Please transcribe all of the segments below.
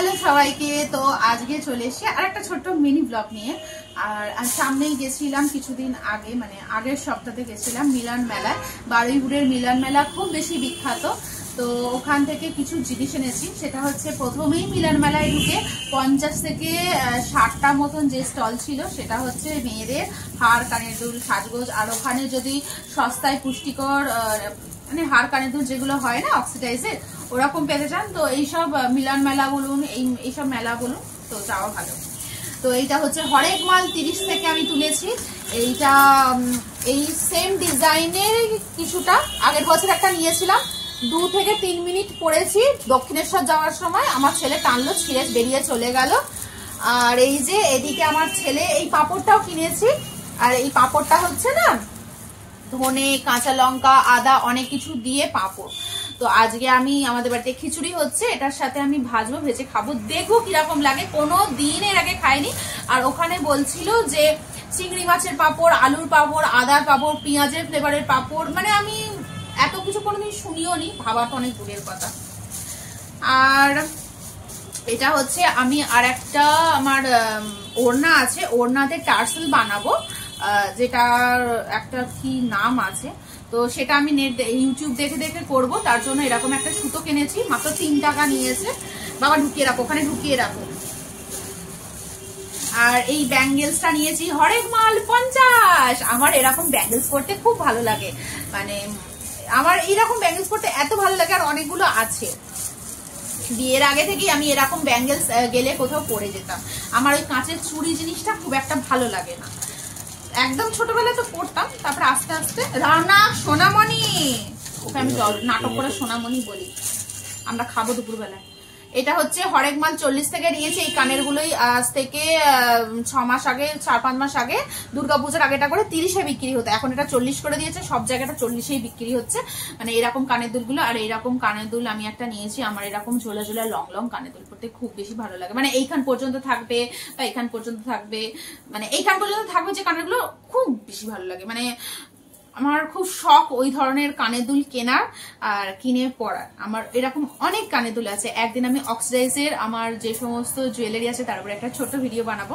Hello সবাইকে। তো আজকে চলে এসেছি আর একটা ছোট্ট মিনি ব্লগ নিয়ে। আর সামনেই গেছিলাম কিছুদিন আগে, মানে আগের সপ্তাহে গেছিলাম মিলন মেলায়। বারুইপুরের মিলন মেলা খুব বেশি বিখ্যাত। তো ওখান থেকে কিছু জিনিস এনেছি। সেটা হচ্ছে প্রথমেই মিলন মেলায় ঢুকে 50 থেকে 60টা মতন যে স্টল ছিল, সেটা হচ্ছে মেয়েদের হার, কানের দুল, সাজগোজ। আর ওখানে যদি সস্তায় পুষ্টিকর মানে হার, কানের দুল যেগুলো হয় না অক্সিডাইজের, ওরকম পেতে চান তো এইসব মিলন মেলা বলুন, এইসব মেলা বলুন, তো যাওয়া ভালো। তো এইটা হচ্ছে হরেক মাল 30 থেকে আমি তুলেছি। এইটা এই সেম ডিজাইনের কিছুটা আগের বছর একটা নিয়েছিলাম, 2 থেকে 3 মিনিট পরেছি। দক্ষিণেশ্বর যাওয়ার সময় আমার ছেলে টানলো, ছিঁড়ে বেরিয়ে চলে গেল। আর এই যে এদিকে আমার ছেলে এই পাপড়টাও কিনেছি। আর এই পাপড়টা হচ্ছে না ধনে, কাঁচা লঙ্কা, আদা অনেক কিছু দিয়ে পাঁপড়। তো আজকে আমি আমাদের বাড়িতে খিচুড়ি হচ্ছে, এটার সাথে আমি ভাজবো, ভেজে খাবো, দেখবো কিরকম লাগে। কোনো দিন এর আগে খাইনি। আর ওখানে বলছিল যে চিংড়ি মাছের পাঁপড়, আলুর পাঁপড়, আদার পাঁপড়, পেঁয়াজের ফ্লেভারের পাঁপড়, মানে আমি এত কিছু কোনোদিন শুনিও নি, ভাবা তো অনেক দূরের কথা। আর এটা হচ্ছে আমি আর একটা আমার ওড়না আছে, ওড়নাতে টার্সেল বানাবো, যেটার একটা কি নাম আছে, তো সেটা আমি ইউটিউব দেখে দেখে করবো। তার জন্য এরকম একটা সুতো কিনেছি, মাত্র 3 টাকা নিয়েছে। বাবা ঢুকিয়ে রাখো, ওখানে ঢুকিয়ে রাখো। আর এই ব্যাঙ্গেলসটা নিয়েছি হরেক মাল 50। আমার এরকম ব্যাঙ্গেলস করতে খুব ভালো লাগে, মানে আমার এইরকম ব্যাঙ্গেলস করতে এত ভালো লাগে। আর অনেকগুলো আছে, বিয়ের আগে থেকেই আমি এরকম ব্যাঙ্গেলস গেলে কোথাও পরে যেতাম। আমার ওই কাঁচের চুড়ি জিনিসটা খুব একটা ভালো লাগে না। একদম ছোটবেলায় তো পড়তাম, তারপরে আস্তে আস্তে। রানা সোনামণি, ওকে আমি নাটক করে সোনামণি বলি। আমরা খাবো দুপুরবেলায়। এটা হচ্ছে হরেক মাল 40 থেকে নিয়েছে। এই কানের গুলোই আজ থেকে 6 মাস আগে, 4-5 মাস আগে দুর্গাপূজার আগেটা করে 30-এ বিক্রি হতো, এখন এটা 40 করে দিয়েছে। সব জায়গাটা 40-এই বিক্রি হচ্ছে, মানে এরকম কানের দুলগুলো। আর এইরকম কানের দুল আমি একটা নিয়েছি। আমার এরকম ঝোলা ঝোলা লং লং কানের দুল পরতে খুব বেশি ভালো লাগে, মানে এইখান পর্যন্ত থাকবে বা এইখান পর্যন্ত থাকবে, মানে এইখান পর্যন্ত থাকবে যে কানের গুলো খুব বেশি ভালো লাগে। মানে আমার খুব শখ ওই ধরনের কানের দুল কেনার আর কিনে পরার। আমার এরকম অনেক কানের দুল আছে। একদিন আমি অক্সিডাইজের আমার যে সমস্ত জুয়েলারি আছে তার উপরে একটা ছোট ভিডিও বানাবো।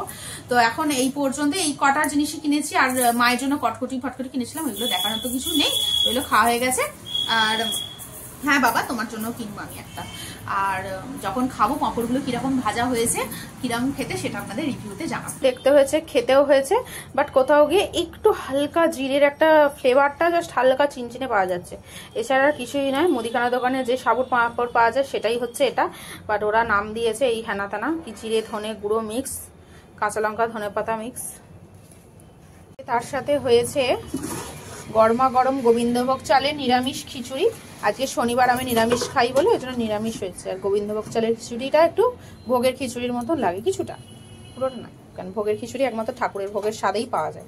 তো এখন এই পর্যন্ত এই কটা জিনিসই কিনেছি। আর মায়ের জন্য কটকটি ফটকটি কিনেছিলাম, ওইগুলো দেখানোর তো কিছু নেই, ওইগুলো খাওয়া হয়ে গেছে। আর হ্যাঁ বাবা, তোমার জন্য কিনবো আমি একটা। আর যখন খাবো পাঁপড়গুলো কিরকম ভাজা হয়েছে, কিরকম খেতে, সেটা আপনাদের রিভিউতে জানাবো। দেখতে হয়েছে, খেতেও হয়েছে, বাট কোথাও গিয়ে একটু হালকা জিরের একটা ফ্লেভারটা জাস্ট হালকা চিনচিনে পাওয়া যাচ্ছে, এছাড়া আর কিছুই নয়। মুদিখানা দোকানে যে সাবুর পাঁপড় পাওয়া যায় সেটাই হচ্ছে এটা, বাট ওরা নাম দিয়েছে এই হেনা তেনা কি জিরে ধনে গুঁড়ো মিক্স, কাঁচা লঙ্কা ধনে পাতা মিক্স। তার সাথে হয়েছে গরমা গরম গোবিন্দভোগ চালের নিরামিষ খিচুড়ি। আজকে শনিবার আমি নিরামিষ খাই বলে ওই জন্য নিরামিষ হয়েছে। আর গোবিন্দভোগ চালের খিচুড়িটা একটু ভোগের খিচুড়ির মতো লাগে কিছুটা, পুরোটা না, কারণ ভোগের খিচুড়ি একমাত্র ঠাকুরের ভোগের স্বাদেই পাওয়া যায়।